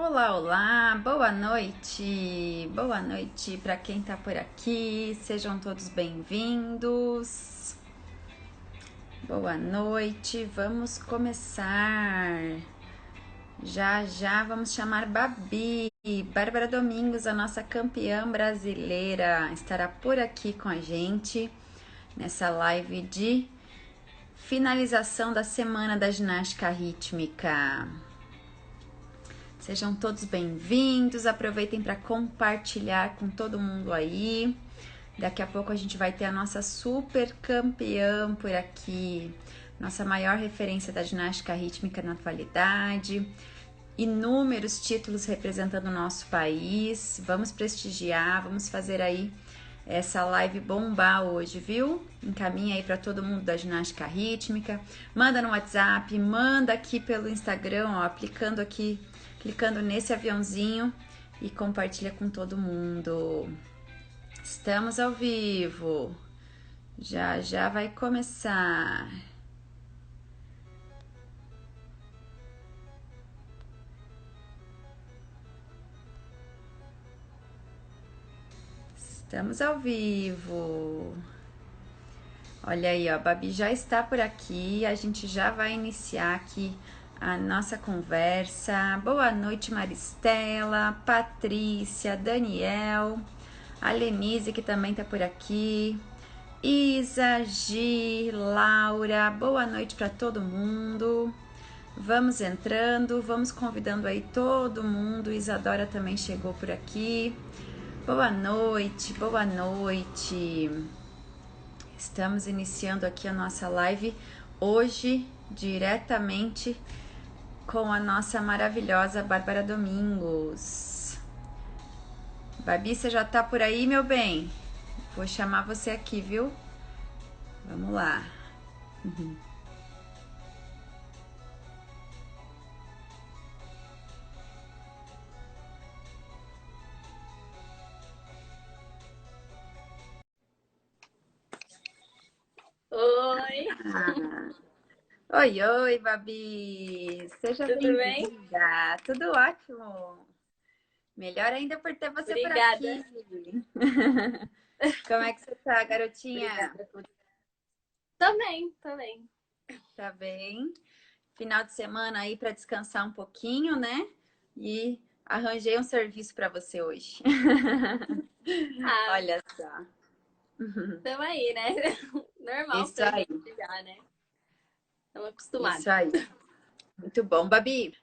Olá, olá, boa noite para quem está por aqui, sejam todos bem-vindos, boa noite, vamos começar, já já vamos chamar Babi, Bárbara Domingos, a nossa campeã brasileira, estará por aqui com a gente nessa live de finalização da semana da ginástica rítmica. Sejam todos bem-vindos, aproveitem para compartilhar com todo mundo aí. Daqui a pouco a gente vai ter a nossa super campeã por aqui, nossa maior referência da ginástica rítmica na atualidade, inúmeros títulos representando o nosso país. Vamos prestigiar, vamos fazer aí essa live bombar hoje, viu? Encaminha aí para todo mundo da ginástica rítmica, manda no WhatsApp, manda aqui pelo Instagram, ó, clicando nesse aviãozinho e compartilha com todo mundo. Estamos ao vivo. Já já vai começar. Estamos ao vivo. Olha aí, ó, a Babi já está por aqui. A gente já vai iniciar aqui a nossa conversa. Boa noite, Maristela, Patrícia, Daniel, a Lenise, que também está por aqui, Isa, Gi, Laura, boa noite para todo mundo. Vamos entrando, vamos convidando aí todo mundo. Isadora também chegou por aqui. Boa noite, boa noite. Estamos iniciando aqui a nossa live hoje, diretamente com a nossa maravilhosa Bárbara Domingos. Babi, você já tá por aí, meu bem? Vou chamar você aqui, viu? Vamos lá. Oi, Oi, oi, Babi. Seja tudo bem? bem-vinda. Tudo ótimo. Melhor ainda por ter você por Obrigada. aqui. Como é que você tá, garotinha? Obrigada. Também. Tá bem? Final de semana aí para descansar um pouquinho, né? E arranjei um serviço para você hoje. Ah, Olha só. tamo aí, né? Normal Isso pra aí, gente já, né? Estamos isso acostumados. aí. Muito bom, Babi.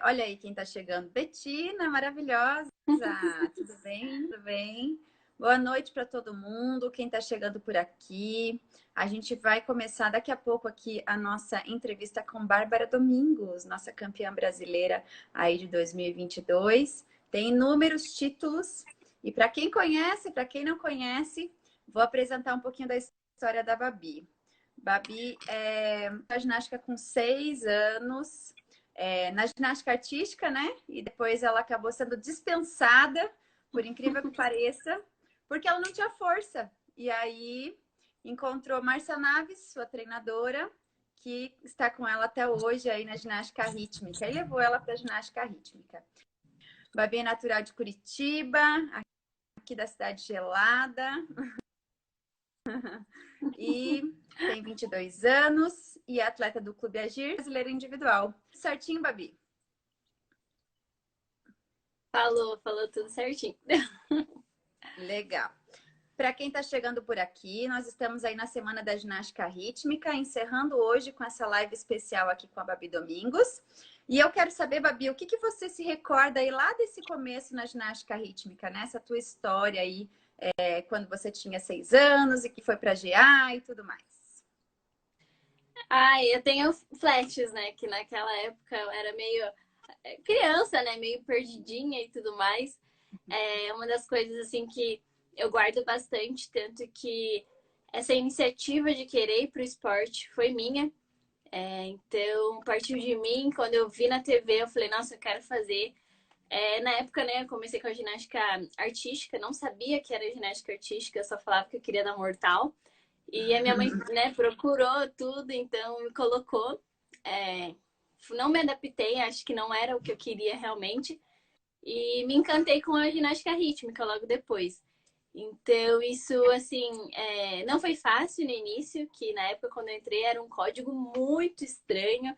Olha aí quem tá chegando. Betina, maravilhosa. Tudo bem? Tudo bem? Boa noite para todo mundo. Quem tá chegando por aqui. A gente vai começar daqui a pouco aqui a nossa entrevista com Bárbara Domingos, nossa campeã brasileira aí de 2022. Tem inúmeros títulos. E para quem conhece, para quem não conhece, vou apresentar um pouquinho da história da Babi. Babi na ginástica com 6 anos, na ginástica artística, né? E depois ela acabou sendo dispensada, por incrível que pareça, porque ela não tinha força. E aí encontrou Márcia Naves, sua treinadora, que está com ela até hoje aí na ginástica rítmica. E levou ela para a ginástica rítmica. Babi é natural de Curitiba, aqui da cidade gelada. E tem 22 anos e é atleta do Clube Agir, brasileira individual. Certinho, Babi? Falou tudo certinho. Legal. Para quem está chegando por aqui, nós estamos aí na Semana da Ginástica Rítmica, encerrando hoje com essa live especial aqui com a Babi Domingos. E eu quero saber, Babi, o que, que você se recorda aí lá desse começo na ginástica rítmica, né? Essa tua história aí, quando você tinha 6 anos e que foi para GA e tudo mais. Ah, eu tenho flashes, né? Que naquela época eu era meio criança, né? Meio perdidinha e tudo mais. É uma das coisas, assim, que eu guardo bastante. Tanto que essa iniciativa de querer ir pro esporte foi minha. Então, partiu de mim. Quando eu vi na TV, eu falei, nossa, eu quero fazer. Na época, né, eu comecei com a ginástica artística, não sabia que era ginástica artística, eu só falava que eu queria dar mortal. E a minha mãe, né, procurou tudo, então me colocou. É, não me adaptei, acho que não era o que eu queria realmente. E me encantei com a ginástica rítmica logo depois. Então, isso, assim, não foi fácil no início, que na época, quando eu entrei, era um código muito estranho,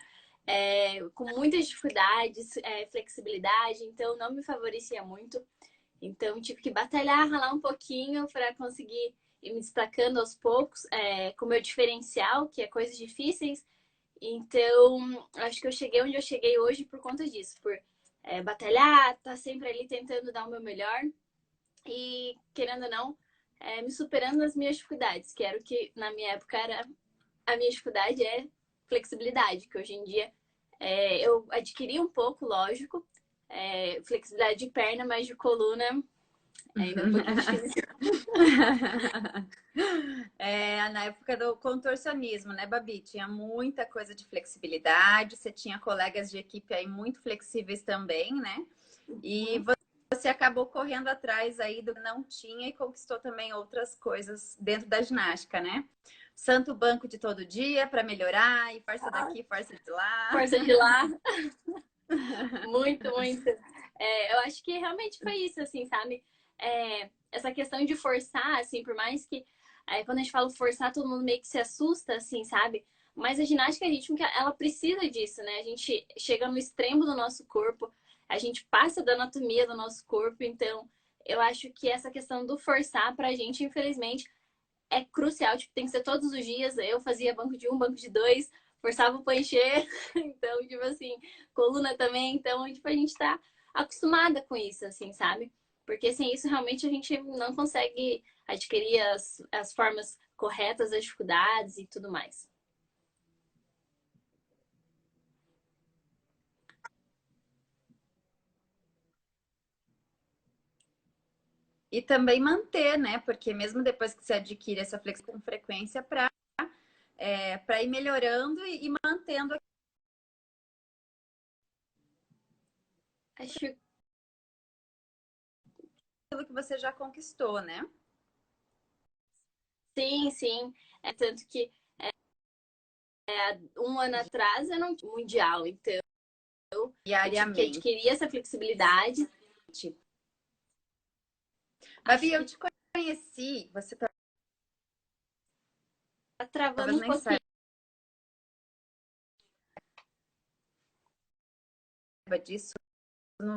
com muitas dificuldades, flexibilidade, então não me favorecia muito. Então, tive que batalhar, ralar um pouquinho para conseguir ir me destacando aos poucos, com o meu diferencial, que é coisas difíceis. Então, acho que eu cheguei onde eu cheguei hoje por conta disso, por batalhar, tá sempre ali tentando dar o meu melhor e, querendo ou não, me superando nas minhas dificuldades, que era o que na minha época era a minha dificuldade é flexibilidade, que hoje em dia eu adquiri um pouco, lógico, flexibilidade de perna, mas de coluna ainda é um pouquinho difícil. Na época do contorcionismo, né, Babi? Tinha muita coisa de flexibilidade, você tinha colegas de equipe aí muito flexíveis também, né? E você acabou correndo atrás aí do que não tinha e conquistou também outras coisas dentro da ginástica, né? Santo banco de todo dia para melhorar, e força daqui, força de lá. Força de lá. Muito, muito. Eu acho que realmente foi isso, assim, sabe? Essa questão de forçar, assim, por mais que quando a gente fala forçar, todo mundo meio que se assusta, assim, sabe? Mas a ginástica rítmica, ela precisa disso, né? A gente chega no extremo do nosso corpo, a gente passa da anatomia do nosso corpo, então eu acho que essa questão do forçar pra gente, infelizmente, é crucial, tipo, tem que ser todos os dias. Eu fazia banco de um, banco de dois, forçava pra encher. Então, tipo assim, coluna também. Então, tipo, a gente tá acostumada com isso, assim, sabe? Porque sem isso, realmente, a gente não consegue adquirir as formas corretas das dificuldades e tudo mais. E também manter, né? Porque mesmo depois que você adquire essa flexibilidade com frequência para ir melhorando e mantendo Acho aquilo que você já conquistou, né? sim, sim. Tanto que um ano atrás eu não tinha mundial, então eu tive que Diariamente. adquirir essa flexibilidade. Babi, Acho eu que te conheci, você tá travando talvez um nem saiba pouquinho. disso. No...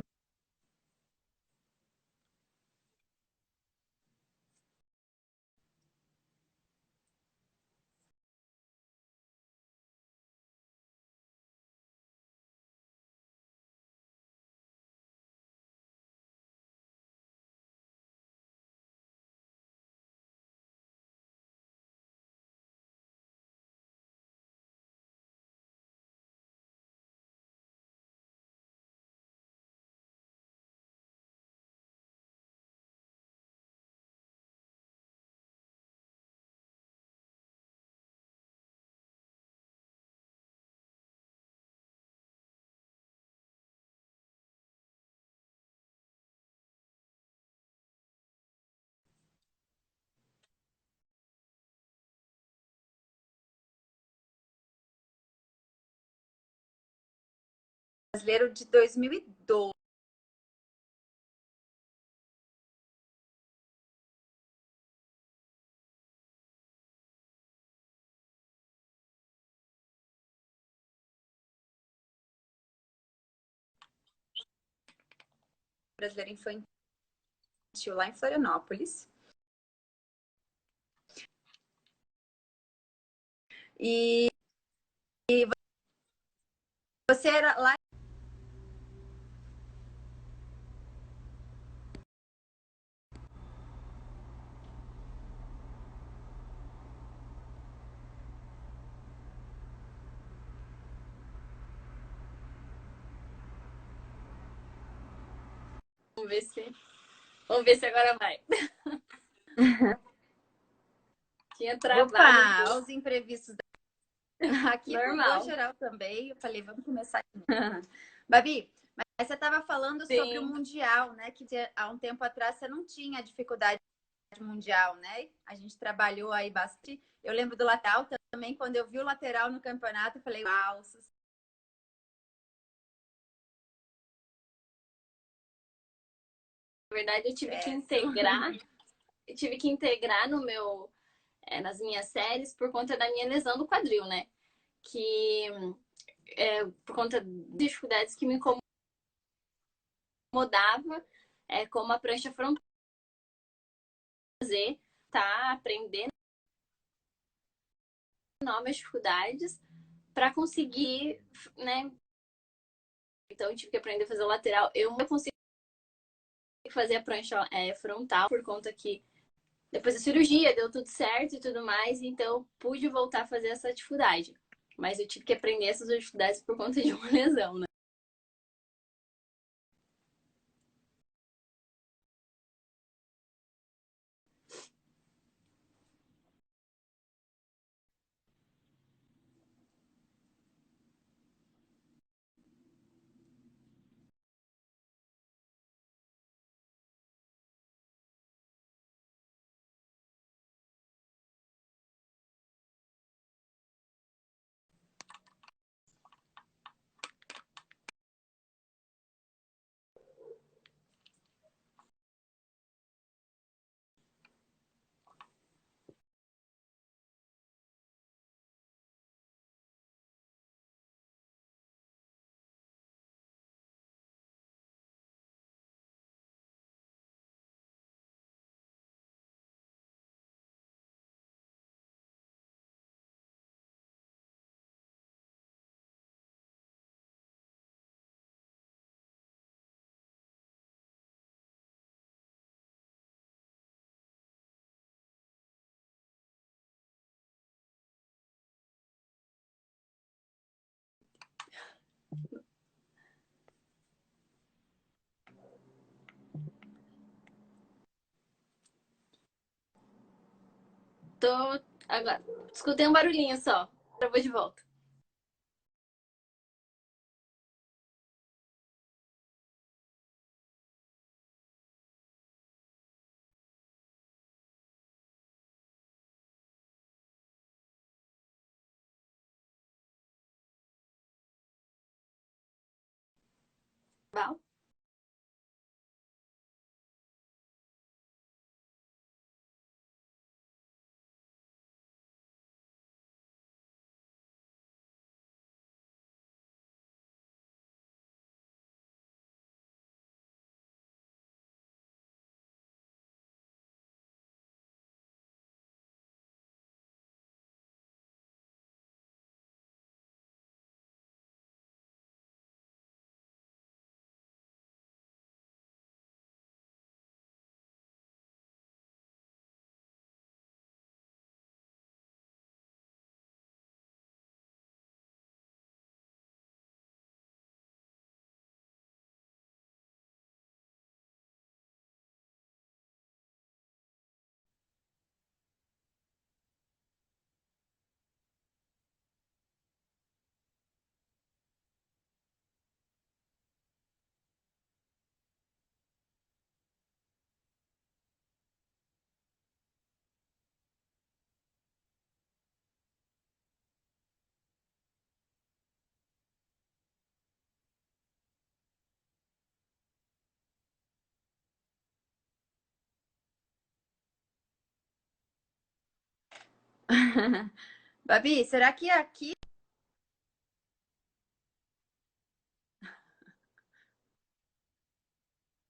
Brasileiro de 2012. Brasileiro infantil lá em Florianópolis. E você era lá. Vamos ver se, vamos ver se agora vai. Tinha travado um Opa, pouco. os imprevistos aqui bugou Normal. geral também. Eu falei, vamos começar. Babi, mas você estava falando sobre o Sim. Mundial, né? Que há um tempo atrás você não tinha dificuldade mundial, né? A gente trabalhou aí bastante. Eu lembro do lateral também, quando eu vi o lateral no campeonato, eu falei, uau, verdade, eu tive que integrar no meu, nas minhas séries por conta da minha lesão do quadril, né? Que por conta das dificuldades que me incomodava, como a prancha frontal fazer, tá? Aprendendo novas dificuldades para conseguir, né? Então eu tive que aprender a fazer o lateral. Eu não consegui fazer a prancha frontal por conta que depois da cirurgia deu tudo certo e tudo mais, então pude voltar a fazer essa atividade. Mas eu tive que aprender essas dificuldades por conta de uma lesão, né? Tô agora. Escutei um barulhinho só. Eu vou de volta. Val? Babi, será que aqui.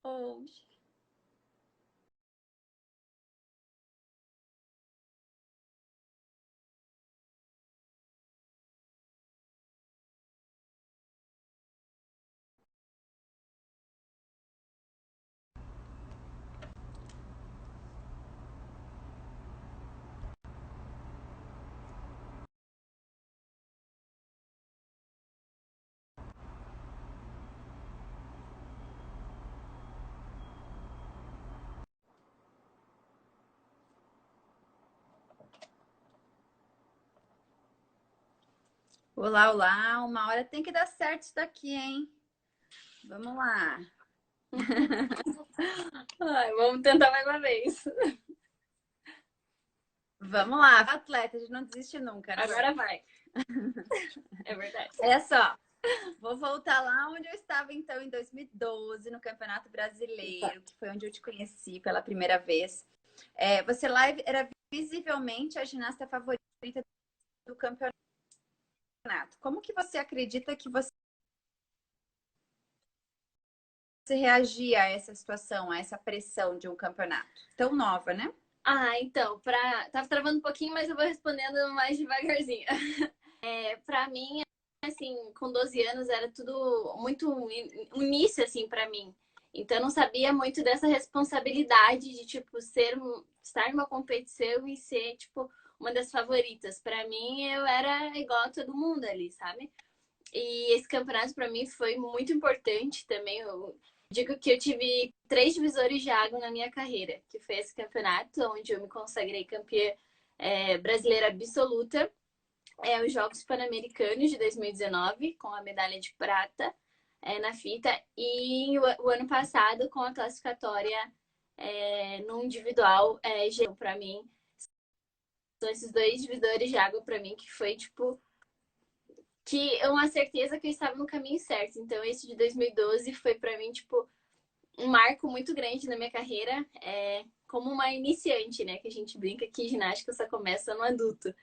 Oh, olá, olá. Uma hora tem que dar certo isso daqui, hein? Vamos lá. Ai, vamos tentar mais uma vez. Vamos lá, atleta, a gente não desiste nunca, né? Agora vai. É verdade. Olha só. Vou voltar lá onde eu estava, então, em 2012, no Campeonato Brasileiro, que foi onde eu te conheci pela primeira vez. Você lá era visivelmente a ginasta favorita do campeonato. Como que você acredita que você reagia a essa situação, a essa pressão de um campeonato? Tão nova, né? Então, tava travando um pouquinho, mas eu vou respondendo mais devagarzinho. Pra mim, assim, com 12 anos era tudo muito um início, assim, pra mim. Então, eu não sabia muito dessa responsabilidade de, tipo, estar numa competição e ser, tipo, uma das favoritas. Pra mim, eu era igual a todo mundo ali, sabe? E esse campeonato para mim foi muito importante também. Eu digo que eu tive 3 divisores de água na minha carreira, que foi esse campeonato onde eu me consagrei campeã brasileira absoluta, os Jogos Pan-Americanos de 2019 com a medalha de prata na fita e o ano passado com a classificatória no individual para mim. São esses 2 divisores de água para mim que foi tipo que é uma certeza que eu estava no caminho certo. Então, esse de 2012 foi para mim, tipo, um marco muito grande na minha carreira, como uma iniciante, né? Que a gente brinca que ginástica só começa no adulto.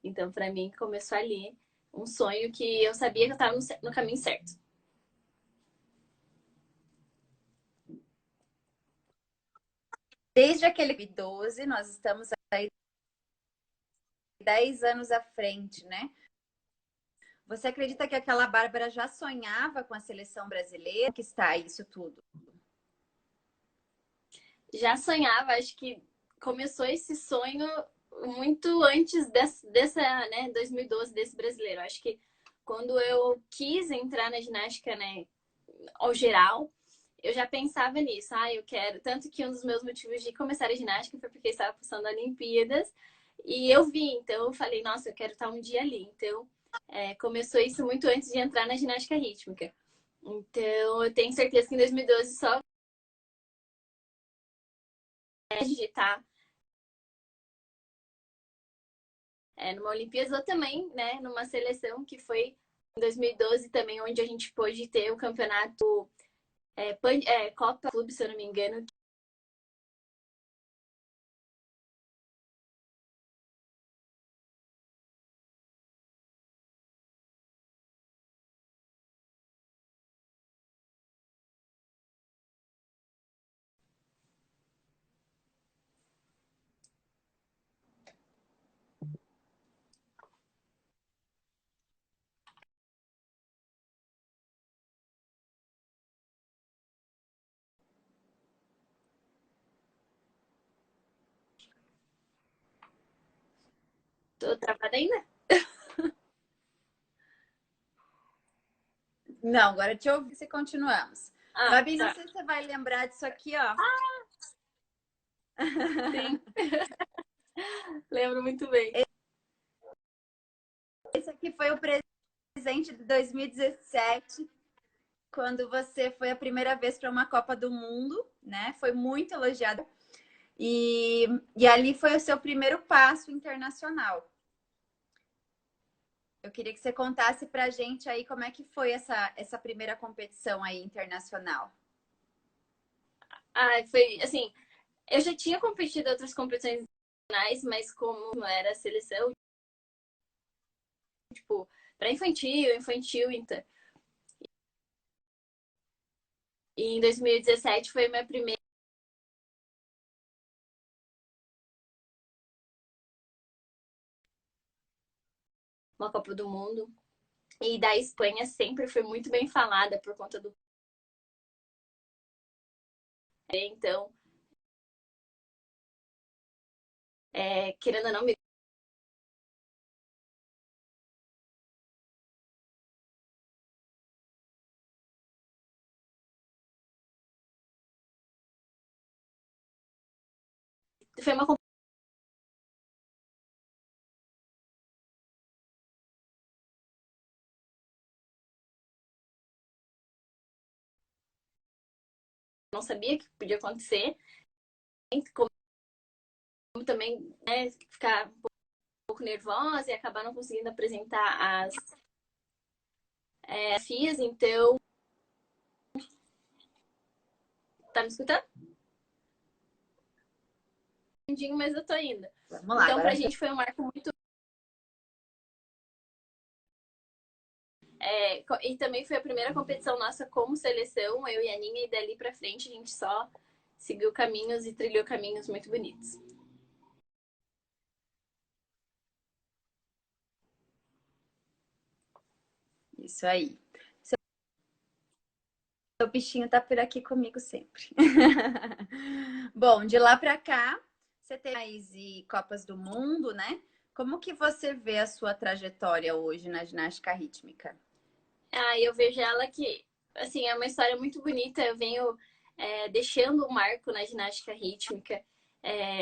Então, para mim, começou ali um sonho que eu sabia que eu estava no caminho certo. Desde aquele 12, nós estamos aí 10 anos à frente, né? Você acredita que aquela Bárbara já sonhava com a seleção brasileira? Que está isso tudo? Já sonhava, acho que começou esse sonho muito antes dessa, né, 2012, desse brasileiro. Acho que quando eu quis entrar na ginástica, né, ao geral, eu já pensava nisso. Eu quero. Tanto que um dos meus motivos de começar a ginástica foi porque estava passando Olimpíadas e eu vi. Então, eu falei, nossa, eu quero estar um dia ali. Então, começou isso muito antes de entrar na ginástica rítmica. Então, eu tenho certeza que em 2012 só de estar numa Olimpíada ou também, né, numa seleção que foi em 2012 também, onde a gente pôde ter o campeonato Copa Clube, se eu não me engano. Tô travada ainda? Não, agora te ouvi se continuamos. Babi, não Tá. sei se você vai lembrar disso aqui, ó. Sim. Lembro muito bem. Esse aqui foi o presente de 2017, quando você foi a primeira vez para uma Copa do Mundo, né? Foi muito elogiada. E ali foi o seu primeiro passo internacional. Eu queria que você contasse pra gente aí como é que foi essa primeira competição aí internacional. Foi assim, eu já tinha competido em outras competições nacionais, mas como não era seleção, tipo, para infantil, então. E em 2017 foi minha primeira uma Copa do Mundo. E da Espanha sempre foi muito bem falada por conta do. Então, querendo ou não, foi uma não sabia que podia acontecer. Como também ficar um pouco nervosa e acabar não conseguindo apresentar FIAs, então... Tá me escutando? Mas eu tô indo. Vamos lá, Então, agora pra gente foi um marco muito... e também foi a primeira competição nossa como seleção, eu e a Aninha, e dali pra frente a gente só seguiu caminhos e trilhou caminhos muito bonitos. isso aí. Seu bichinho tá por aqui comigo sempre. Bom, de lá para cá, você tem mais e Copas do Mundo, né? Como que você vê a sua trajetória hoje na ginástica rítmica? Eu vejo ela que, assim, é uma história muito bonita. Eu venho deixando um marco na ginástica rítmica.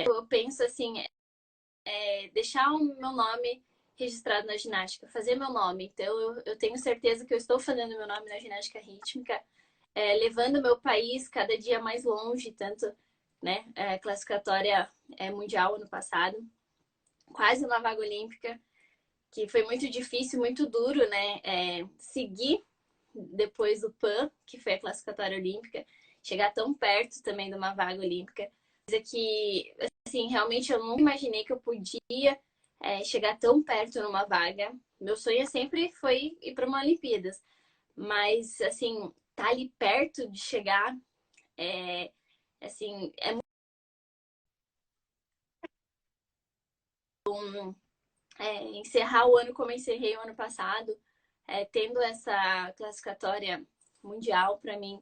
Eu penso, assim, deixar o meu nome registrado na ginástica, fazer meu nome. Então, eu tenho certeza que eu estou fazendo meu nome na ginástica rítmica, levando meu país cada dia mais longe, tanto, né, classificatória mundial ano passado, quase uma vaga olímpica, que foi muito difícil, muito duro, né, seguir depois do PAN, que foi a classificatória olímpica, chegar tão perto também de uma vaga olímpica. Coisa que, assim, realmente eu nunca imaginei que eu podia chegar tão perto numa vaga. Meu sonho sempre foi ir para uma Olimpíadas, mas, assim, tá ali perto de chegar, assim, encerrar o ano como eu encerrei o ano passado, tendo essa classificatória mundial, para mim,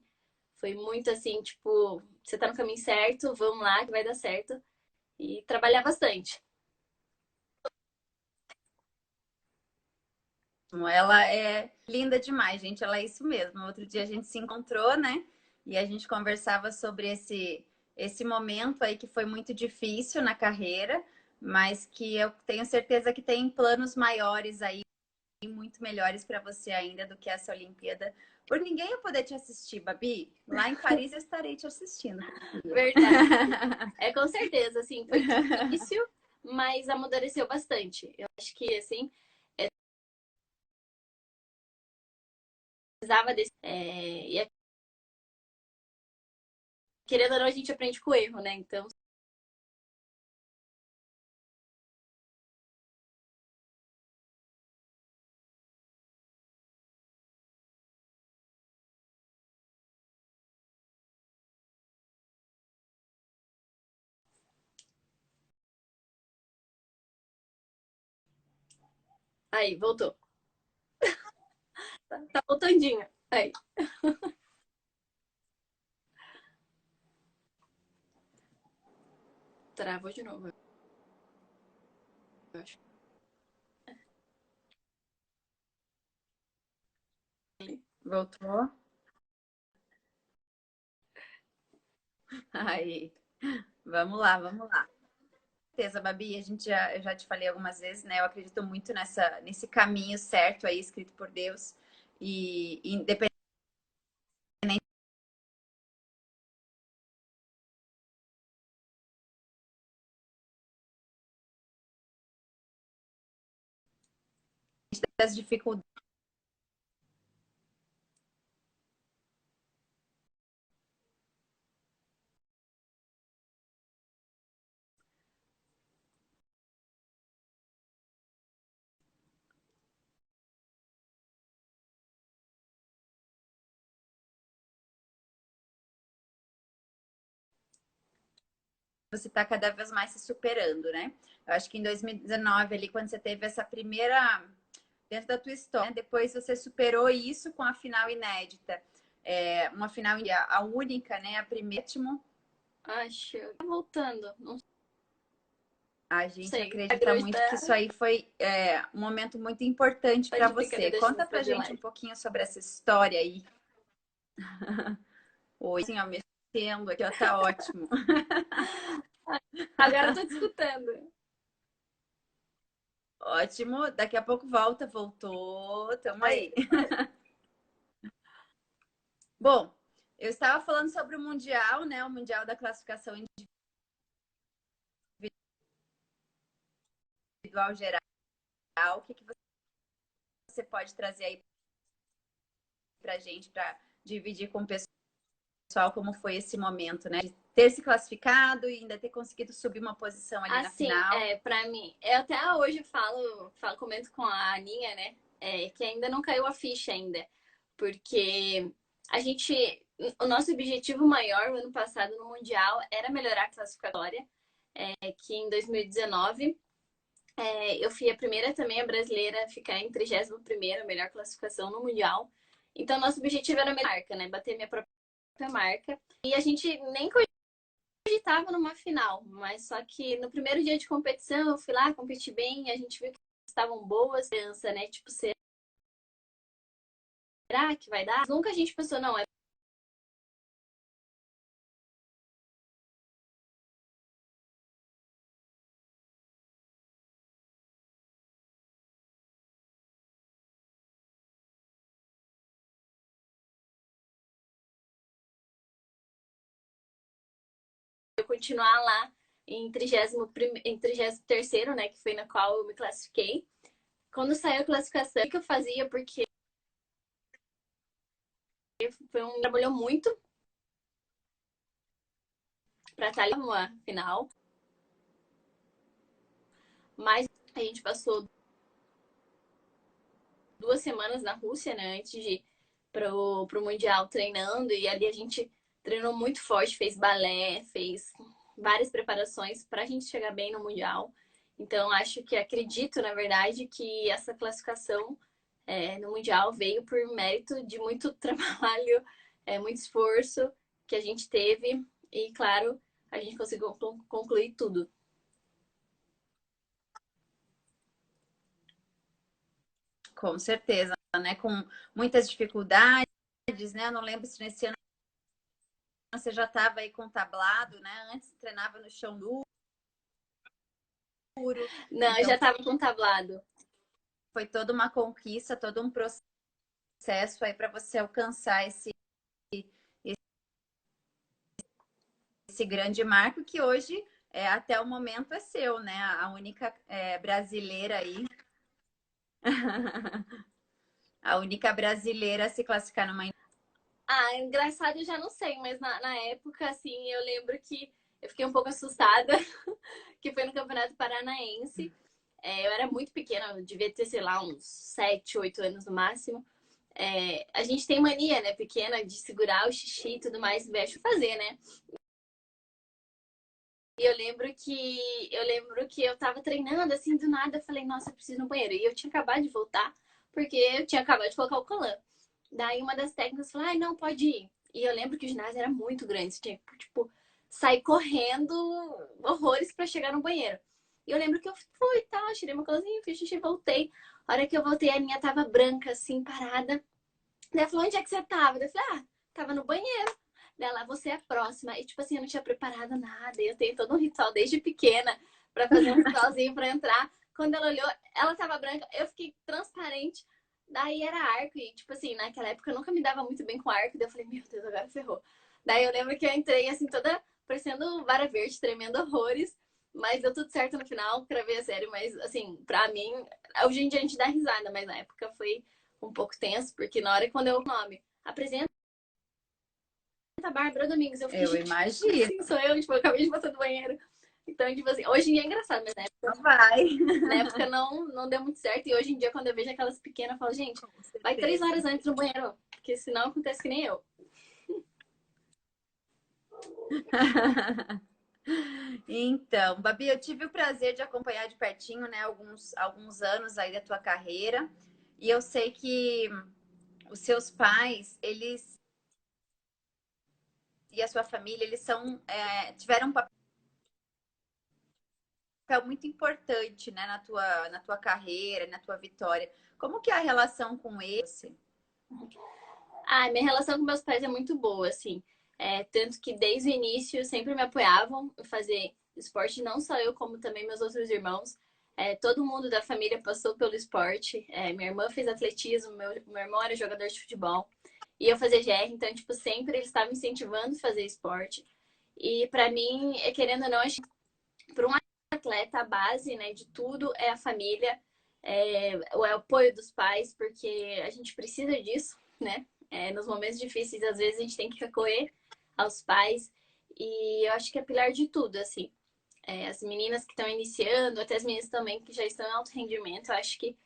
foi muito assim, tipo, você tá no caminho certo, vamos lá que vai dar certo. E trabalhar bastante. Ela é linda demais, gente. Ela é isso mesmo. Outro dia a gente se encontrou, né? E a gente conversava sobre esse momento aí que foi muito difícil na carreira, mas que eu tenho certeza que tem planos maiores aí, muito melhores para você ainda do que essa Olimpíada. Por ninguém eu poder te assistir, Babi. Lá em Paris eu estarei te assistindo. Verdade. Com certeza, assim, foi difícil, mas amadureceu bastante. Eu acho que, assim, precisava desse. Querendo ou não, a gente aprende com o erro, né? Então, aí, voltou. Tá voltandinho. Aí. Travou de novo, eu acho. Voltou? Aí. Vamos lá, vamos lá. Certeza, Babi, eu já te falei algumas vezes, né? Eu acredito muito nesse caminho certo aí, escrito por Deus. E independente das dificuldades, você está cada vez mais se superando, né? Eu acho que em 2019, ali, quando você teve essa primeira, dentro da tua história, né? Depois você superou isso com a final inédita. Uma final, a única, né? A primeira. Acho. Tá voltando. Não A gente sei. acredita muito que isso aí foi um momento muito importante para Pode ficar você. deixando Conta pra pra de gente um live. pouquinho sobre essa história aí. Oi, assim, ó, mexendo aqui, ó, tá ótimo. Agora eu tô te escutando. Ótimo, daqui a pouco volta, voltou, tamo Aí. aí. Bom, eu estava falando sobre o Mundial, né? O Mundial da classificação individual geral. O que você pode trazer aí pra gente, para dividir com o pessoal como foi esse momento, né? De ter se classificado e ainda ter conseguido subir uma posição ali na Assim, final. pra mim, eu até hoje comento com a Aninha, né? Que ainda não caiu a ficha ainda. Porque a gente, o nosso objetivo maior no ano passado no Mundial era melhorar a classificatória. Que em 2019 eu fui a primeira também, a brasileira, a ficar em 31ª, melhor classificação no Mundial. Então, nosso objetivo era a minha marca, né? Bater minha própria marca. E a gente nem cogitava numa final, mas só que no primeiro dia de competição, eu fui lá, competi bem, a gente viu que estavam boas, criança, né? Tipo, será que vai dar? Nunca a gente pensou, não, eu continuar lá em 33º, né? Que foi na qual eu me classifiquei. Quando saiu a classificação, o que eu fazia? Porque trabalhou muito para estar ali numa final. Mas a gente passou 2 semanas na Rússia, né? Antes de ir pro Mundial treinando. E ali a gente treinou muito forte, fez balé, fez várias preparações para a gente chegar bem no Mundial. Então, acredito, na verdade, que essa classificação no Mundial veio por mérito de muito trabalho, muito esforço que a gente teve. E, claro, a gente conseguiu concluir tudo. Com certeza, né? Com muitas dificuldades, né? Eu não lembro se nesse ano você já estava aí com tablado, né? Antes treinava no chão duro. Não, então, eu já estava com tablado. Foi toda uma conquista, todo um processo aí para você alcançar esse grande marco que hoje, até o momento, é seu, né? A única brasileira aí. A única brasileira a se classificar numa. Engraçado, eu já não sei, mas na época, assim, eu lembro que eu fiquei um pouco assustada, que foi no Campeonato Paranaense. Eu era muito pequena, eu devia ter, sei lá, uns 7, 8 anos no máximo. A gente tem mania, né, pequena, de segurar o xixi e tudo mais, deixa eu fazer, né? E eu lembro que eu tava treinando, assim, do nada, eu falei, nossa, eu preciso ir no banheiro. E eu tinha acabado de voltar, porque eu tinha acabado de colocar o colã. Daí uma das técnicas falou, ai, não, pode ir. E eu lembro que o ginásio era muito grande, você tinha que, tipo, sair correndo horrores pra chegar no banheiro. E eu lembro que eu fui, tá, tirei meu colãzinho, fiz xixi, voltei. A hora que eu voltei, a minha tava branca, assim, parada. Daí ela falou, onde é que você tava? Daí eu falei, tava no banheiro. Dela, você é a próxima. E, tipo assim, eu não tinha preparado nada. E eu tenho todo um ritual desde pequena pra fazer um ritualzinho pra entrar. Quando ela olhou, ela tava branca, eu fiquei transparente. Daí era arco. E, tipo assim, naquela época eu nunca me dava muito bem com arco. Daí eu falei, meu Deus, agora ferrou. Daí eu lembro que eu entrei, assim, toda parecendo vara verde, tremendo horrores. Mas deu tudo certo no final, cravei a série. Mas, assim, pra mim, hoje em dia a gente dá risada. Mas na época foi um pouco tenso, porque na hora quando eu o nome apresenta a Bárbara Domingos, eu fiquei, Eu gente, imagino. assim, sou eu, tipo, eu acabei de passar do banheiro. Então, tipo assim, hoje em dia é engraçado, mas Vai. na época não deu muito certo. E hoje em dia, quando eu vejo aquelas pequenas, eu falo, gente, vai 3 horas antes no banheiro, porque senão acontece que nem eu. Então, Babi, eu tive o prazer de acompanhar de pertinho, né, alguns anos aí da tua carreira, e eu sei que os seus pais, eles e a sua família, eles tiveram um papel muito importante, né, na tua carreira, na tua vitória. Como que é a relação com eles? Minha relação com meus pais é muito boa, assim. Tanto que desde o início sempre me apoiavam em fazer esporte, não só eu, como também meus outros irmãos. Todo mundo da família passou pelo esporte. Minha irmã fez atletismo, meu irmão era jogador de futebol. E eu fazia GR, então, tipo, sempre eles estavam incentivando a fazer esporte. E para mim, querendo ou não, para um atleta, a base, né, de tudo é a família, o apoio dos pais, porque a gente precisa disso, né? Nos momentos difíceis, às vezes, a gente tem que recorrer aos pais. E eu acho que é pilar de tudo, assim. As meninas que estão iniciando, até as meninas também que já estão em alto rendimento, eu acho que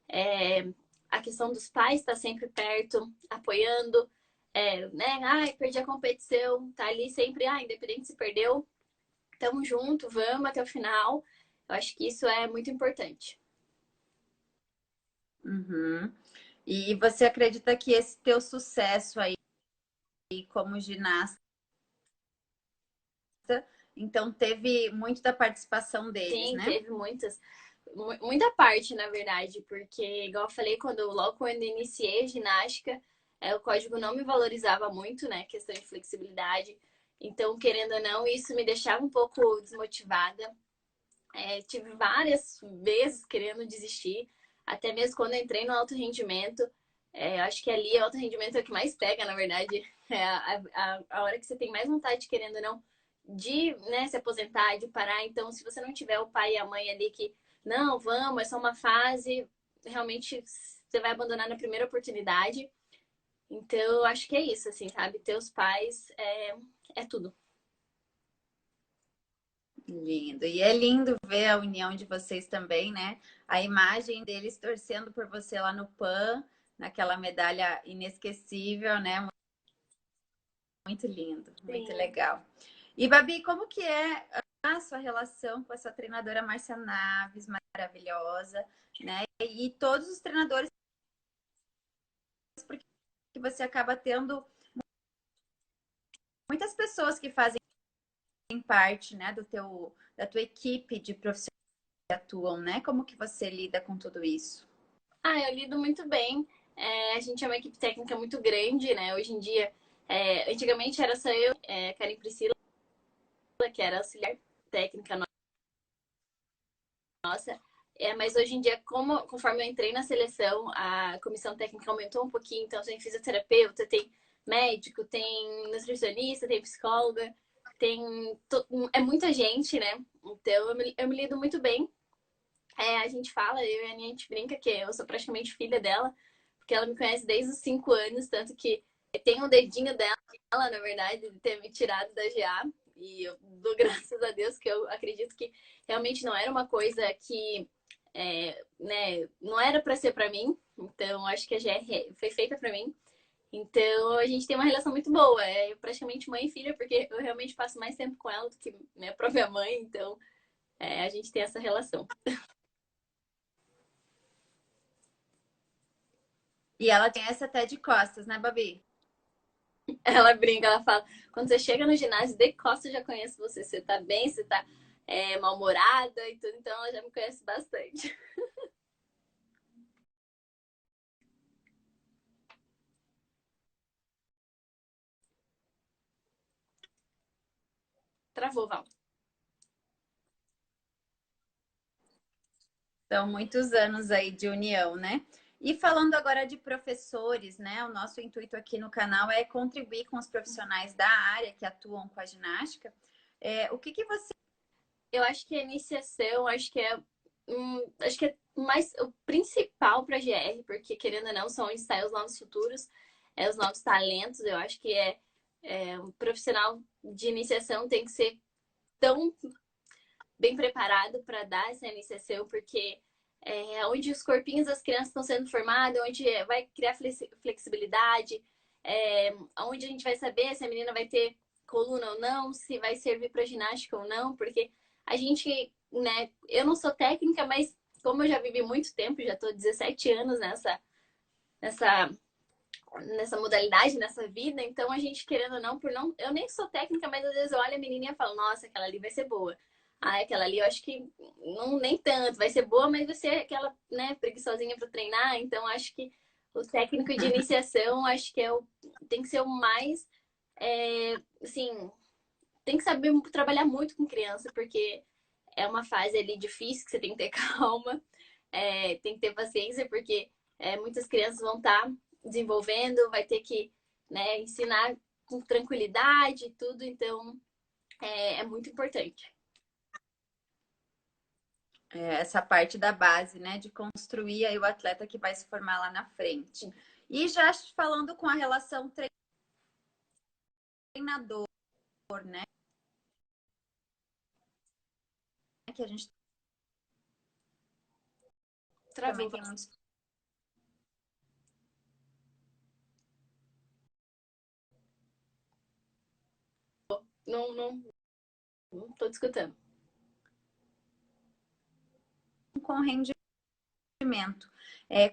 é, a questão dos pais estar sempre perto, apoiando, né? Ai, perdi a competição, tá ali sempre, independente se perdeu, tamo junto, vamos até o final. Eu acho que isso é muito importante. Uhum. E você acredita que esse teu sucesso aí como ginasta, então teve muito da participação deles, Sim, né? teve muita parte, na verdade, porque, igual eu falei, logo quando eu iniciei ginástica, o código não me valorizava muito, né? Questão de flexibilidade. Então, querendo ou não, isso me deixava um pouco desmotivada. Tive várias vezes querendo desistir, até mesmo quando eu entrei no alto rendimento. Acho que ali o alto rendimento é o que mais pega, na verdade. É a hora que você tem mais vontade, querendo ou não, de, né, se aposentar, de parar. Então, se você não tiver o pai e a mãe ali que, não, vamos, é só uma fase, realmente você vai abandonar na primeira oportunidade. Então, eu acho que é isso, assim, sabe? Teus pais é tudo. Lindo. E é lindo ver a união de vocês também, né? A imagem deles torcendo por você lá no PAN, naquela medalha inesquecível, né? Muito lindo, muito Sim. legal. E Babi, como que é a sua relação com essa treinadora Márcia Naves, maravilhosa, né? E todos os treinadores, porque você acaba tendo muitas pessoas que fazem parte, né, da tua equipe de profissionais que atuam, né? Como que você lida com tudo isso? Eu lido muito bem. A gente é uma equipe técnica muito grande, né? Hoje em dia, antigamente era só eu, Karen Priscila, que era auxiliar técnica nossa. Mas hoje em dia, conforme eu entrei na seleção, a comissão técnica aumentou um pouquinho. Então, tem fisioterapeuta, tem médico, tem nutricionista, tem psicóloga, é muita gente, né? Então, eu me lido muito bem. A gente fala, eu e a Aninha, a gente brinca que eu sou praticamente filha dela, porque ela me conhece desde os 5 anos, tanto que tem um dedinho dela, na verdade, de ter me tirado da GA. E eu dou graças a Deus que eu acredito que realmente não era uma coisa que né, não era para ser para mim. Então, acho que a GR foi feita para mim. Então, a gente tem uma relação muito boa. É praticamente mãe e filha, porque eu realmente passo mais tempo com ela do que minha própria mãe. Então, a gente tem essa relação. E ela tem essa até de costas, né, Babi? Ela brinca, ela fala: quando você chega no ginásio, de costas eu já conheço você. Você tá bem, você tá mal-humorada e tudo, então ela já me conhece bastante. Travou, Val. São muitos anos aí de união, né? E falando agora de professores, né? O nosso intuito aqui no canal é contribuir com os profissionais da área que atuam com a ginástica. O que que você. Eu acho que a iniciação, acho que é mais o principal para a GR, porque querendo ou não, são onde saem os novos futuros, os novos talentos. Eu acho que um profissional de iniciação tem que ser tão bem preparado para dar essa iniciação, porque onde os corpinhos das crianças estão sendo formados, onde vai criar flexibilidade, onde a gente vai saber se a menina vai ter coluna ou não, se vai servir para ginástica ou não, porque a gente, né, eu não sou técnica, mas como eu já vivi muito tempo, já estou 17 anos nessa, nessa modalidade, nessa vida, então a gente, querendo ou não, eu nem sou técnica, mas às vezes eu olho a menininha e falo: nossa, aquela ali vai ser boa. Aquela ali eu acho que não nem tanto, vai ser boa, mas vai ser aquela, né, preguiçosinha para treinar. Então acho que o técnico de iniciação, acho que tem que ser o mais, assim, tem que saber trabalhar muito com criança, porque é uma fase ali difícil que você tem que ter calma, tem que ter paciência, porque muitas crianças vão estar desenvolvendo, vai ter que, né, ensinar com tranquilidade e tudo, então é muito importante. Essa parte da base, né? De construir aí o atleta que vai se formar lá na frente. E já falando com a relação treinador, né? Que a gente também Travou. tem muitos. Não tô te escutando. Com rendimento.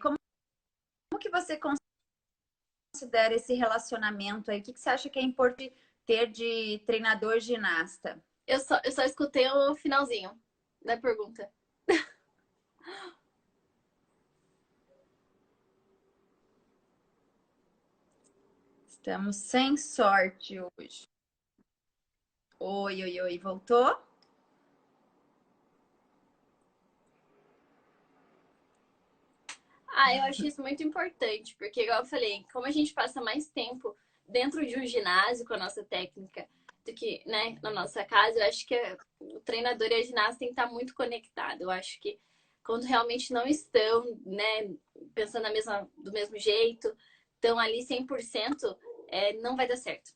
Como que você considera esse relacionamento aí? O que você acha que é importante ter de treinador ginasta? Eu só escutei o finalzinho da pergunta. Estamos sem sorte hoje. Oi, oi, oi, voltou? Eu acho isso muito importante, porque, igual eu falei, como a gente passa mais tempo dentro de um ginásio com a nossa técnica do que, né, na nossa casa, eu acho que o treinador e a ginasta tem que estar muito conectado. Eu acho que quando realmente não estão, né, pensando do mesmo jeito, estão ali 100%, não vai dar certo.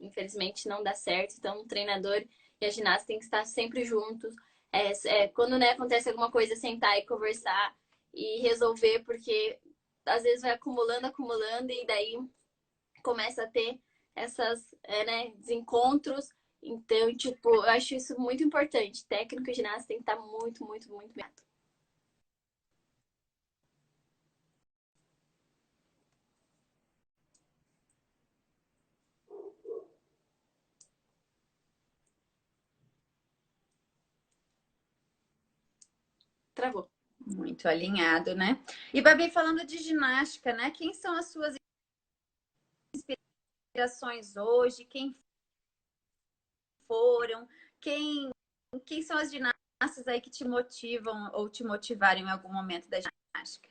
Infelizmente, não dá certo. Então, o treinador e a ginasta têm que estar sempre juntos. Quando, né, acontece alguma coisa, sentar e conversar e resolver, porque às vezes vai acumulando, acumulando, e daí começa a ter né, desencontros. Então, tipo, eu acho isso muito importante. Técnico e ginasta tem que estar muito, muito, muito bem. Travou. Muito alinhado, né? E Babi, falando de ginástica, né? Quem são as suas inspirações hoje? Quem foram? Quem são as ginastas aí que te motivam ou te motivaram em algum momento da ginástica?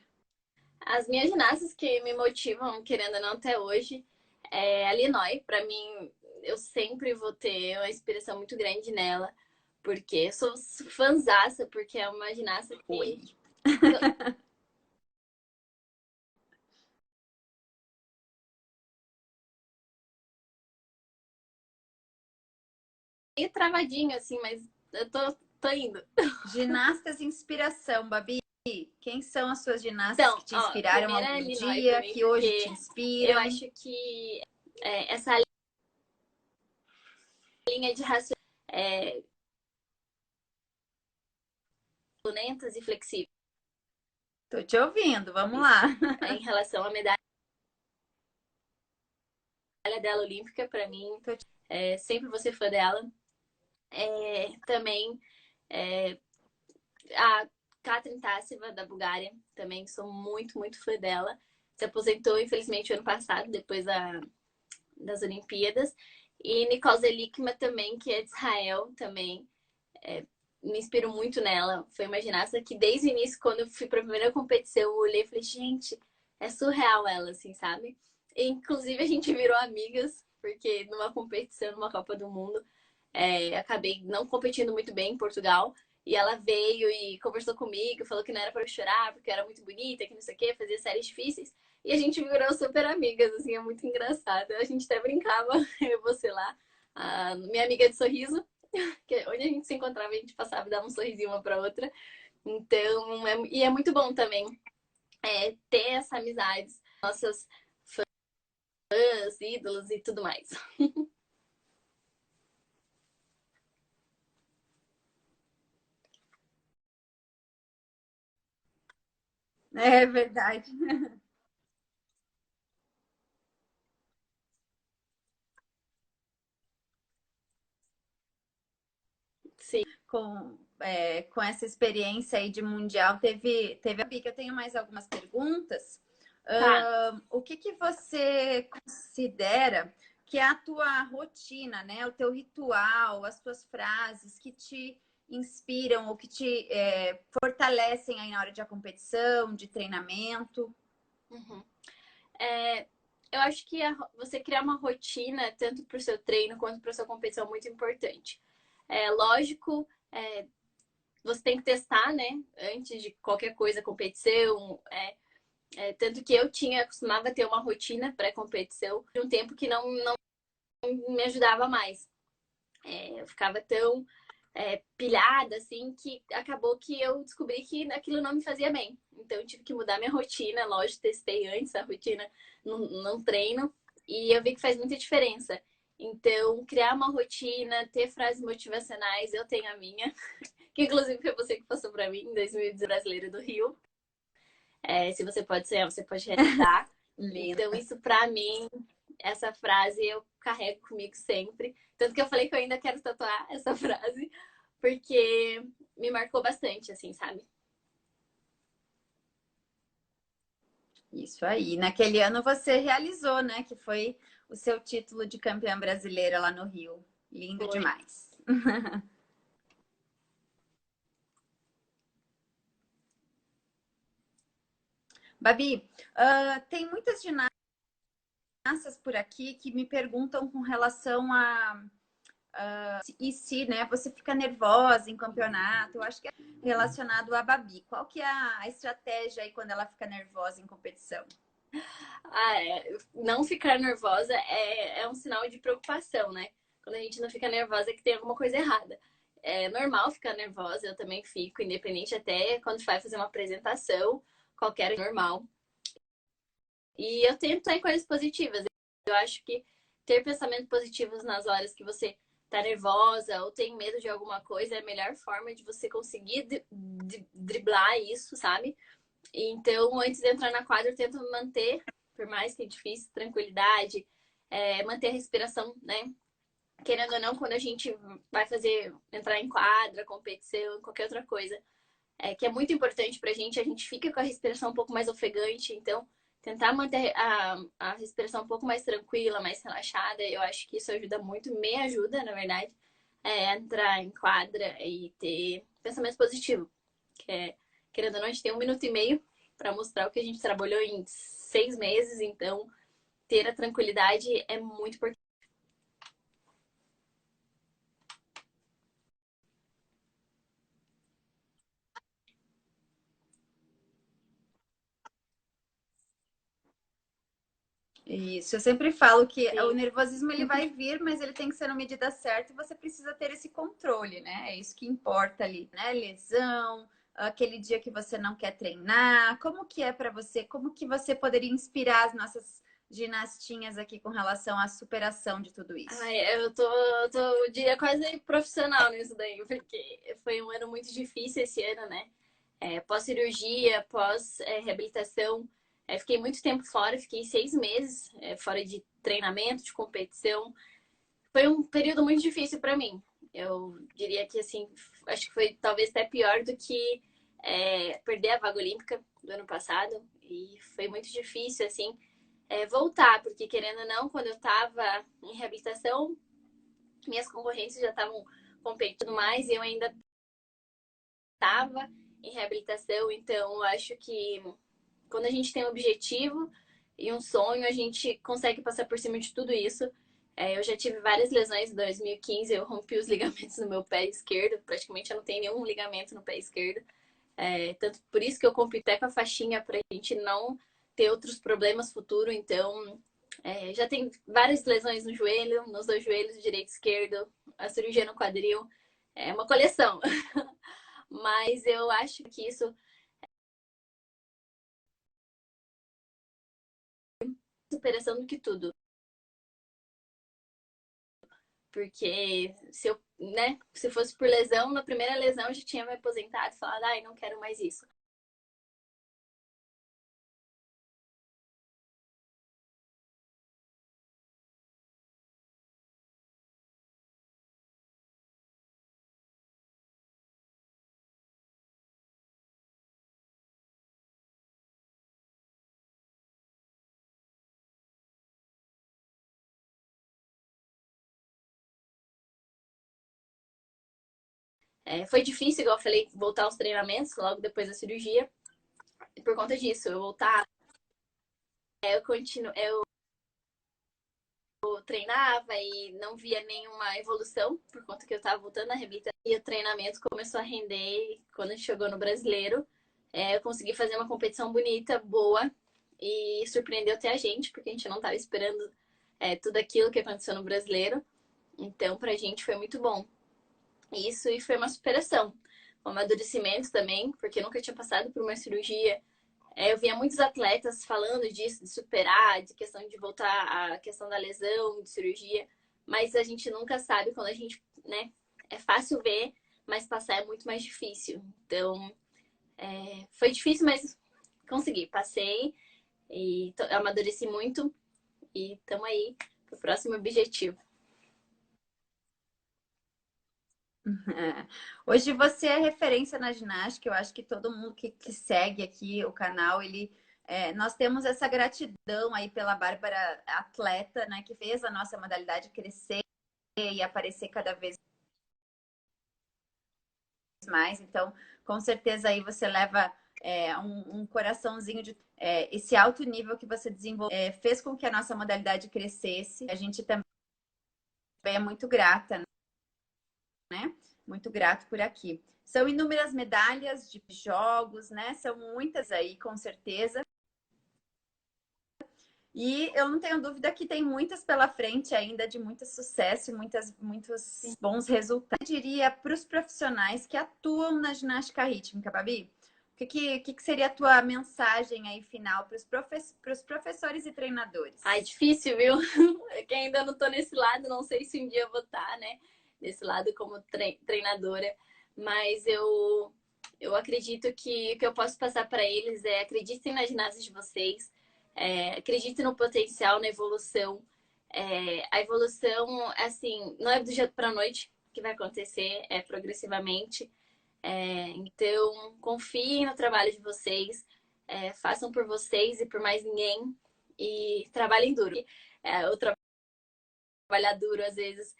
As minhas ginastas que me motivam, querendo ou não, até hoje, é a Linoy. Pra mim, eu sempre vou ter uma inspiração muito grande nela, porque eu sou fanzaça, porque é uma ginasta que Oi. meio travadinho, assim, mas eu tô indo. Ginastas inspiração, Babi. Quem são as suas ginastas Então, que te ó, inspiraram primeiro é algum Illinois pra dia, mim, que hoje porque te eu inspiram? acho que essa linha de raciocínio lentas e flexíveis Tô te ouvindo, vamos lá. em relação à medalha dela olímpica, pra mim, sempre vou ser fã dela. Também a Katrin Tasseva, da Bulgária, também sou muito, muito fã dela. Se aposentou, infelizmente, ano passado, depois das Olimpíadas. E Nicole Zelikma também, que é de Israel, também. Me inspiro muito nela. Foi uma ginasta que, desde o início, quando eu fui para a primeira competição, eu olhei e falei, gente, é surreal ela, assim, sabe? E, inclusive, a gente virou amigas, porque numa competição, numa Copa do Mundo, acabei não competindo muito bem em Portugal. E ela veio e conversou comigo, falou que não era para eu chorar, porque eu era muito bonita, que não sei o quê, fazia séries difíceis. E a gente virou super amigas, assim, é muito engraçado. A gente até brincava, eu e você lá. A minha amiga de sorriso, que onde a gente se encontrava, a gente passava e dava um sorrisinho uma pra outra. Então, e é muito bom também ter essa amizade, nossas fãs, ídolos e tudo mais. É verdade. Sim. Com essa experiência aí de mundial, teve a Bica. Eu tenho mais algumas perguntas. Tá. O que você considera que é a tua rotina, né? O teu ritual, as tuas frases que te inspiram ou que te fortalecem aí na hora de a competição, de treinamento? Uhum. Eu acho que você criar uma rotina, tanto para o seu treino quanto para sua competição, é muito importante. Lógico, você tem que testar, né? Antes de qualquer coisa, competição, Tanto que eu costumava ter uma rotina pré-competição de um tempo que não me ajudava mais. Eu ficava tão pilhada, assim, que acabou que eu descobri que aquilo não me fazia bem. Então, eu tive que mudar minha rotina. Lógico, testei antes a rotina no treino e eu vi que faz muita diferença. Então, criar uma rotina, ter frases motivacionais, eu tenho a minha, que inclusive foi você que passou para mim em 2010 Brasileiro do Rio. Se você pode ser, você pode realizar. Então, isso para mim, essa frase eu carrego comigo sempre. Tanto que eu falei que eu ainda quero tatuar essa frase, porque me marcou bastante, assim, sabe? Isso aí. Naquele ano você realizou, né? Que foi o seu título de campeã brasileira lá no Rio. Lindo Foi. demais. Babi, tem muitas ginastas por aqui que me perguntam com relação a e se, né, você fica nervosa em campeonato. Eu acho que é relacionado à Babi. Qual que é a estratégia aí quando ela fica nervosa em competição? Não ficar nervosa é um sinal de preocupação, né? Quando a gente não fica nervosa é que tem alguma coisa errada. É normal ficar nervosa, eu também fico, independente até quando vai fazer uma apresentação, qualquer normal. E eu tento estar em coisas positivas. Eu acho que ter pensamentos positivos nas horas que você tá nervosa ou tem medo de alguma coisa é a melhor forma de você conseguir driblar isso, sabe? Então, antes de entrar na quadra, eu tento manter, por mais que é difícil, tranquilidade, manter a respiração, né? Querendo ou não, quando a gente vai entrar em quadra, competição, qualquer outra coisa, que é muito importante pra gente, a gente fica com a respiração um pouco mais ofegante, então tentar manter a respiração um pouco mais tranquila, mais relaxada, eu acho que isso ajuda muito, me ajuda, na verdade, a entrar em quadra e ter pensamento positivo. Querendo ou não, a gente tem 1 minuto e meio para mostrar o que a gente trabalhou em 6 meses, então ter a tranquilidade é muito importante. Isso, eu sempre falo que o Sim. nervosismo ele vai vir, mas ele tem que ser na medida certa e você precisa ter esse controle, né? É isso que importa ali, né? Lesão, aquele dia que você não quer treinar, como que é para você? Como que você poderia inspirar as nossas ginastinhas aqui com relação à superação de tudo isso? Eu diria, quase profissional nisso daí, porque foi um ano muito difícil esse ano, né? Pós-cirurgia, pós-reabilitação. Fiquei muito tempo fora, fiquei 6 meses fora de treinamento, de competição. Foi um período muito difícil para mim. Eu diria que, assim, acho que foi talvez até pior do que perder a vaga olímpica do ano passado. E foi muito difícil, assim, voltar, porque querendo ou não, quando eu estava em reabilitação, minhas concorrentes já estavam competindo mais e eu ainda estava em reabilitação. Então, eu acho que quando a gente tem um objetivo e um sonho, a gente consegue passar por cima de tudo isso. Eu já tive várias lesões em 2015, eu rompi os ligamentos no meu pé esquerdo, praticamente eu não tenho nenhum ligamento no pé esquerdo. Tanto por isso que eu compito até com a faixinha para a gente não ter outros problemas futuro. Então, já tem várias lesões no joelho, nos dois joelhos, direito e esquerdo, a cirurgia no quadril. É uma coleção. Mas eu acho que isso é superação do que tudo. Porque se fosse por lesão, na primeira lesão eu já tinha me aposentado e falado, ai, não quero mais isso. Foi difícil, igual eu falei, voltar aos treinamentos logo depois da cirurgia. E por conta disso, eu voltar, eu treinava e não via nenhuma evolução, por conta que eu tava voltando à reabilitação. E o treinamento começou a render. Quando a gente chegou no brasileiro, eu consegui fazer uma competição bonita, boa. e surpreendeu até a gente, porque a gente não estava esperando tudo aquilo que aconteceu no Brasileiro. Então, pra gente foi muito bom. Isso e foi uma superação. Um amadurecimento também, porque eu nunca tinha passado por uma cirurgia. Eu via muitos atletas falando disso, de superar, de questão de voltar à questão da lesão, de cirurgia, mas a gente nunca sabe quando a gente, né? É fácil ver, mas passar é muito mais difícil. Então, foi difícil, mas consegui. Passei e amadureci muito e estamos aí pro próximo objetivo. Hoje você é referência na ginástica. Eu acho que todo mundo que segue aqui o canal, nós temos essa gratidão aí pela Bárbara atleta, né, que fez a nossa modalidade crescer e aparecer cada vez mais. Então, com certeza aí você leva um coraçãozinho de esse alto nível que você desenvolveu, fez com que a nossa modalidade crescesse. A gente também é muito grata, né? Muito grato por aqui. São inúmeras medalhas de jogos, né? São muitas aí, com certeza. E eu não tenho dúvida que tem muitas pela frente ainda, de muito sucesso e muitos bons resultados. Eu diria para os profissionais que atuam na ginástica rítmica, Babi, o que seria a tua mensagem aí final para os professores e treinadores? Ai, difícil, viu? Que ainda não tô nesse lado, não sei se um dia eu vou estar, né? Nesse lado como treinadora, mas eu acredito que o que eu posso passar para eles é acreditem na ginástica de vocês, acreditem no potencial, na evolução. A evolução, assim, não é do dia para a noite que vai acontecer, é progressivamente. Então, confiem no trabalho de vocês, façam por vocês e por mais ninguém e trabalhem duro. O trabalhar duro, às vezes,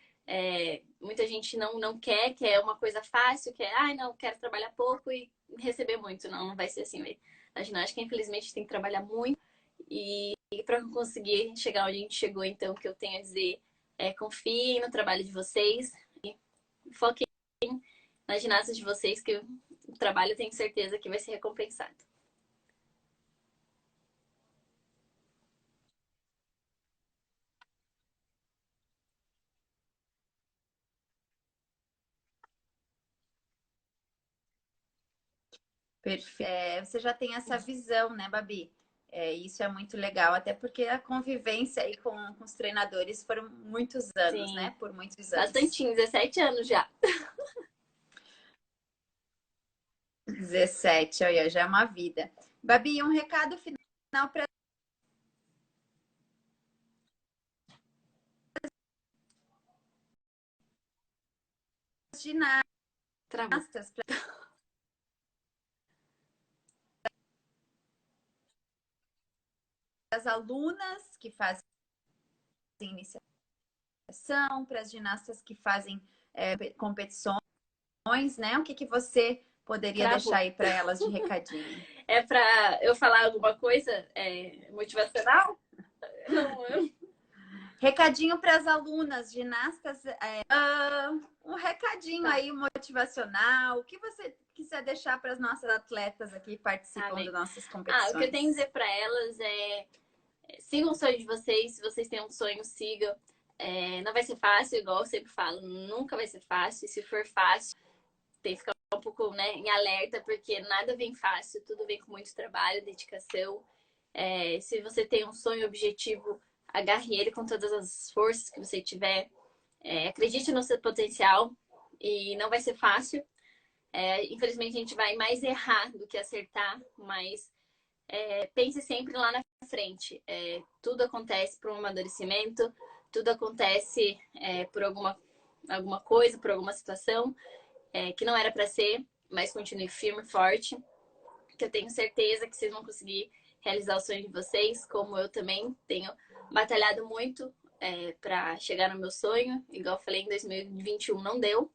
muita gente não quer uma coisa fácil, quer, não, quero trabalhar pouco e receber muito. Não, não vai ser assim. Na ginástica, infelizmente, tem que trabalhar muito e para conseguir chegar onde a gente chegou, então, o que eu tenho a dizer confiem no trabalho de vocês e foquem na ginástica de vocês, que o trabalho eu tenho certeza que vai ser recompensado. Perfeito. Você já tem essa visão, né, Babi? Isso é muito legal, até porque a convivência aí com os treinadores foram muitos anos, Sim, né? Por muitos anos. bastantinho, 17 anos já. 17, olha, já é uma vida. Babi, um recado final para as Travou. ginastas, para as alunas que fazem iniciação, para as ginastas que fazem competições, né? O que você poderia Travou. deixar aí para elas de recadinho? É pra eu falar alguma coisa motivacional? Não, Recadinho para as alunas, ginastas, um recadinho aí motivacional. O que você quiser deixar para as nossas atletas aqui participando das nossas competições? O que eu tenho a dizer para elas sigam o sonho de vocês. Se vocês têm um sonho, sigam. Não vai ser fácil, igual eu sempre falo, nunca vai ser fácil. E se for fácil, tem que ficar um pouco, né, em alerta, porque nada vem fácil, tudo vem com muito trabalho, dedicação. Se você tem um sonho, objetivo, agarre ele com todas as forças que você tiver. Acredite no seu potencial e não vai ser fácil. Infelizmente, a gente vai mais errar do que acertar, mas pense sempre lá na frente. Tudo acontece por um amadurecimento, tudo acontece por alguma coisa, por alguma situação que não era para ser, mas continue firme e forte, que eu tenho certeza que vocês vão conseguir realizar o sonho de vocês, como eu também tenho batalhado muito para chegar no meu sonho. Igual eu falei, em 2021 não deu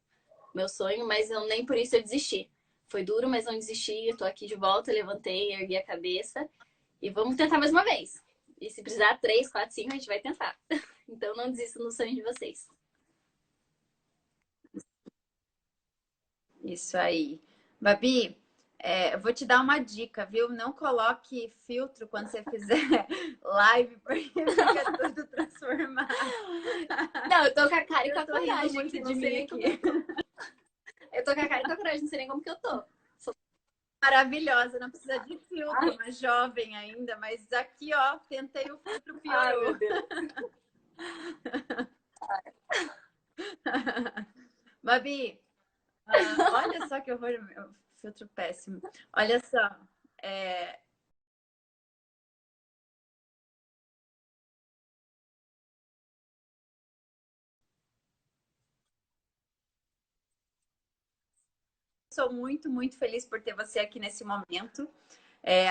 meu sonho, mas nem por isso eu desisti. Foi duro, mas não desisti. Eu tô aqui de volta, levantei, ergui a cabeça e vamos tentar mais uma vez. E se precisar 3, 4, 5, a gente vai tentar. Então não desista no sonho de vocês. Isso aí. Babi, Eu vou te dar uma dica, viu? Não coloque filtro quando você fizer live, porque fica tudo transformado. Não, eu tô com a cara e com a Eu tô rindo coragem, muito que de não sei mim nem como eu aqui. tô. Eu tô com a cara e com a coragem, não sei nem como que eu tô. Maravilhosa, não precisa de filtro, mas jovem ainda. Mas aqui, ó, tentei o filtro, Ai, piorou. meu Deus. Babi, olha só que horror, meu filtro péssimo. Olha só, é, sou muito, muito feliz por ter você aqui nesse momento.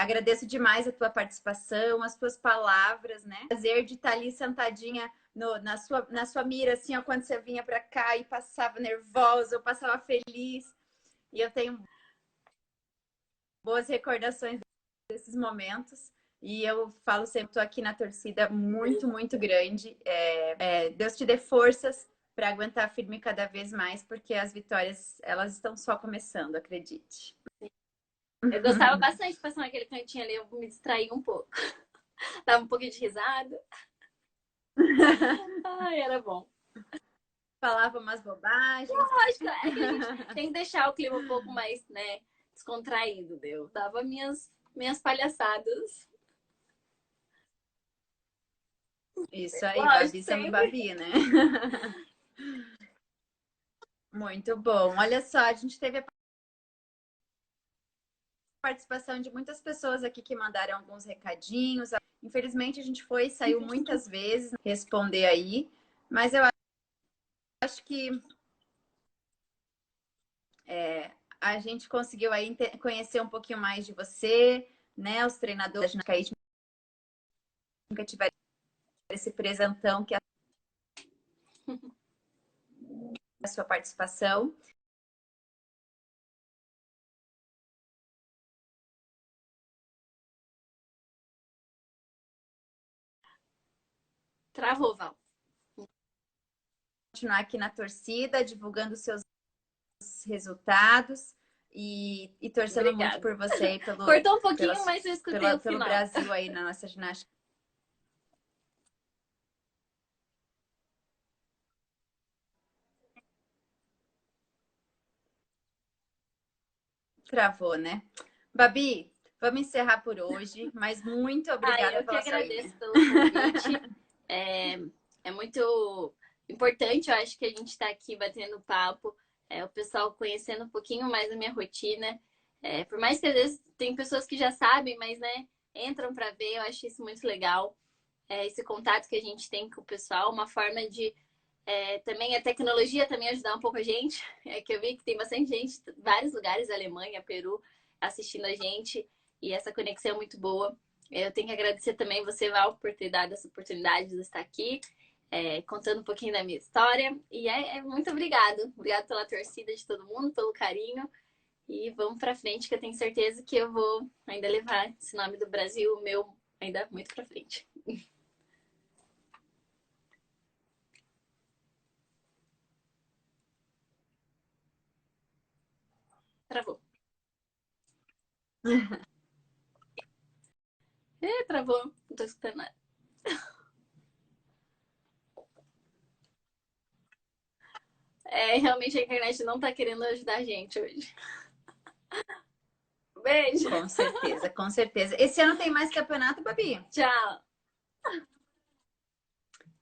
Agradeço demais a tua participação, as tuas palavras, né? Prazer de estar ali sentadinha na sua mira, assim, ó, quando você vinha para cá e passava nervosa, eu passava feliz. E eu tenho boas recordações desses momentos. E eu falo sempre, estou aqui na torcida muito, muito grande. Deus te dê forças para aguentar firme cada vez mais, porque as vitórias, elas estão só começando, acredite. Eu gostava bastante de passar naquele cantinho ali, eu me distraía um pouco. Dava um pouquinho de risada. Ai, era bom. Falava umas bobagens. Lógico, é que a gente tem que deixar o clima um pouco mais, né, descontraído, deu. Dava minhas palhaçadas. Isso aí, Lógico, Babi sendo sempre. Babi, né? Muito bom. Olha só, a gente teve a participação de muitas pessoas aqui que mandaram alguns recadinhos. Infelizmente, a gente foi e saiu muitas vezes responder aí, mas eu acho que a gente conseguiu aí conhecer um pouquinho mais de você, né? Os treinadores na Caíde nunca tiveram esse presentão que é a sua participação. Travou, Val. Continuar aqui na torcida, divulgando seus resultados e torcendo muito Obrigada. por você e Cortou um pouquinho, mas eu escutei o pelo final. Brasil aí na nossa ginástica. Travou, né? Babi, vamos encerrar por hoje, mas muito Ai, obrigada eu que pela sua agradeço ida. pelo convite. É muito importante, eu acho que a gente está aqui batendo papo, o pessoal conhecendo um pouquinho mais da minha rotina. Por mais que às vezes tem pessoas que já sabem, mas né, entram para ver, eu acho isso muito legal. Esse contato que a gente tem com o pessoal, uma forma de também a tecnologia também ajudar um pouco a gente. É que eu vi que tem bastante gente, vários lugares, Alemanha, Peru, assistindo a gente, e essa conexão é muito boa. Eu tenho que agradecer também você, Val, por ter dado essa oportunidade de estar aqui, contando um pouquinho da minha história. E muito obrigado. Obrigado pela torcida de todo mundo, pelo carinho. E vamos para frente, que eu tenho certeza que eu vou ainda levar esse nome do Brasil, meu, ainda muito para frente. Travou. Travou. Não tô escutando nada. Realmente a internet não tá querendo ajudar a gente hoje. Beijo. Com certeza, com certeza. Esse ano tem mais campeonato, Babi? Tchau.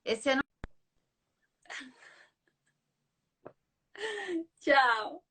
Esse ano Tchau.